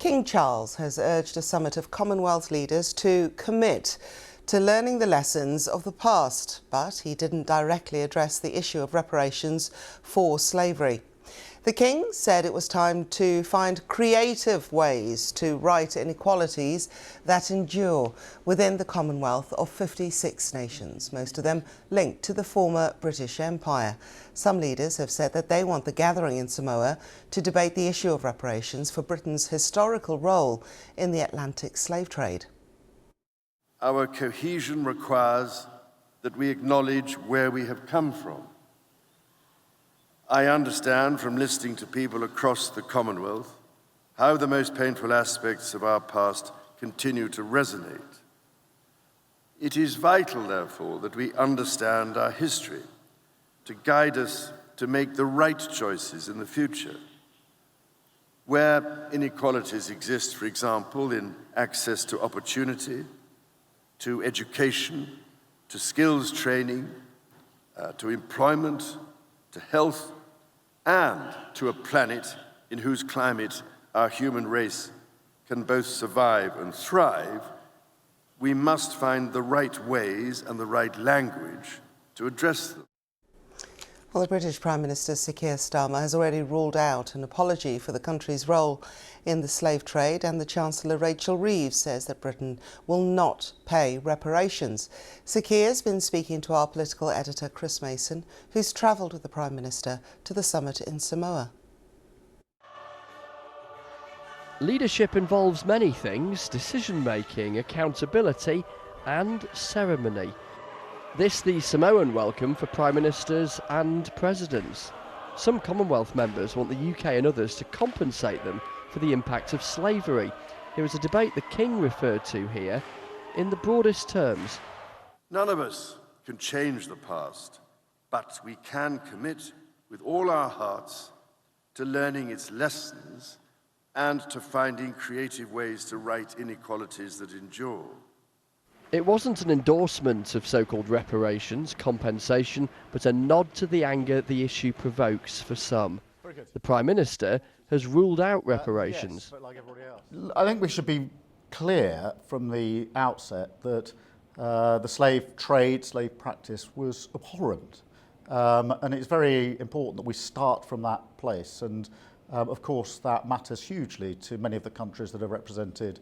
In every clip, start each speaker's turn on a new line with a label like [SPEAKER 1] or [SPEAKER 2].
[SPEAKER 1] King Charles has urged a summit of Commonwealth leaders to commit to learning the lessons of the past, but he didn't directly address the issue of reparations for slavery. The King said it was time to find creative ways to right inequalities that endure within the Commonwealth of 56 nations, most of them linked to the former British Empire. Some leaders have said that they want the gathering in Samoa to debate the issue of reparations for Britain's historical role in the Atlantic slave trade.
[SPEAKER 2] Our cohesion requires that we acknowledge where we have come from. I understand from listening to people across the Commonwealth how the most painful aspects of our past continue to resonate. It is vital, therefore, that we understand our history to guide us to make the right choices in the future. Where inequalities exist, for example, in access to opportunity, to education, to skills training, to employment, to health, and to a planet in whose climate our human race can both survive and thrive, we must find the right ways and the right language to address them.
[SPEAKER 1] Well, the British Prime Minister Sir Keir Starmer has already ruled out an apology for the country's role in the slave trade, and the Chancellor Rachel Reeves says that Britain will not pay reparations. Sir Keir has been speaking to our political editor Chris Mason, who's travelled with the Prime Minister to the summit in Samoa.
[SPEAKER 3] Leadership involves many things: decision-making, accountability and ceremony. This the Samoan welcome for Prime Ministers and Presidents. Some Commonwealth members want the UK and others to compensate them for the impact of slavery. Here is a debate the King referred to here in the broadest terms.
[SPEAKER 2] None of us can change the past, but we can commit with all our hearts to learning its lessons and to finding creative ways to right inequalities that endure.
[SPEAKER 3] It wasn't an endorsement of so-called reparations, compensation, but a nod to the anger the issue provokes for some. The Prime Minister has ruled out reparations.
[SPEAKER 4] Yes, but like everybody else. I think we should be clear from the outset that the slave trade, slave practice was abhorrent. And it's very important that we start from that place. And of course, that matters hugely to many of the countries that are represented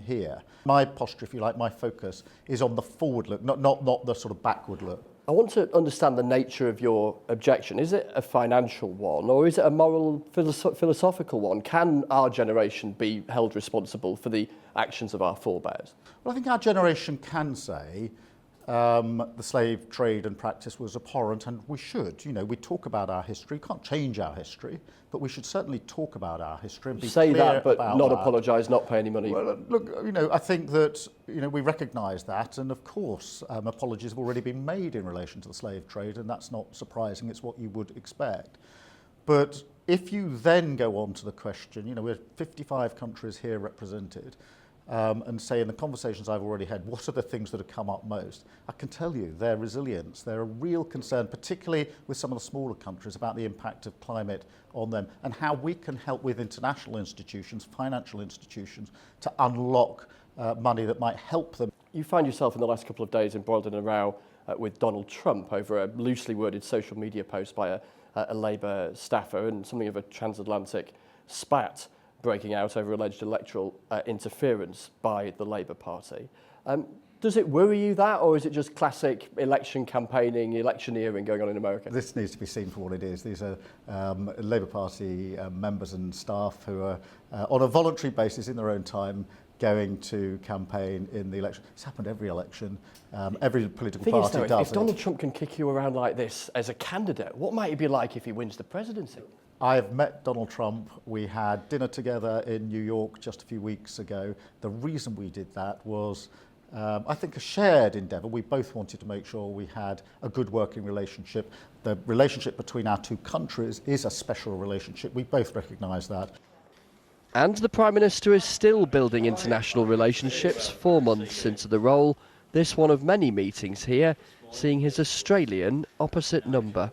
[SPEAKER 4] here. My posture, if you like, my focus is on the forward look, not the sort of backward look.
[SPEAKER 3] I want to understand the nature of your objection. Is it a financial one, or is it a moral, philosophical one? Can our generation be held responsible for the actions of our forebears?
[SPEAKER 4] Well, I think our generation can say the slave trade and practice was abhorrent, and we should. You know, we talk about our history. We can't change our history, but we should certainly talk about our history and be
[SPEAKER 3] say
[SPEAKER 4] clear
[SPEAKER 3] that, but
[SPEAKER 4] about
[SPEAKER 3] not
[SPEAKER 4] that.
[SPEAKER 3] apologise, not pay any money.
[SPEAKER 4] Well, look, you know, I think that we recognise that, and of course, apologies have already been made in relation to the slave trade, and that's not surprising. It's what you would expect. But if you then go on to the question, we're 55 countries here represented. And say in the conversations I've already had, what are the things that have come up most? I can tell you their resilience. They're a real concern, particularly with some of the smaller countries, about the impact of climate on them and how we can help with international institutions, financial institutions, to unlock money that might help them.
[SPEAKER 3] You find yourself in the last couple of days embroiled in a row with Donald Trump over a loosely worded social media post by a Labour staffer, and something of a transatlantic spat breaking out over alleged electoral interference by the Labour Party. Does it worry you that, or is it just classic election campaigning, electioneering going on in America?
[SPEAKER 4] This needs to be seen for what it is. These are Labour Party members and staff who are on a voluntary basis in their own time going to campaign in the election. It's happened every election. Every political party does it.
[SPEAKER 3] If Donald Trump can kick you around like this as a candidate, what might it be like if he wins the presidency?
[SPEAKER 4] I've met Donald Trump. We had dinner together in New York just a few weeks ago. The reason we did that was, I think, a shared endeavour. We both wanted to make sure we had a good working relationship. The relationship between our two countries is a special relationship. We both recognise that.
[SPEAKER 3] And the Prime Minister is still building international relationships 4 months into the role. This one of many meetings here, seeing his Australian opposite number.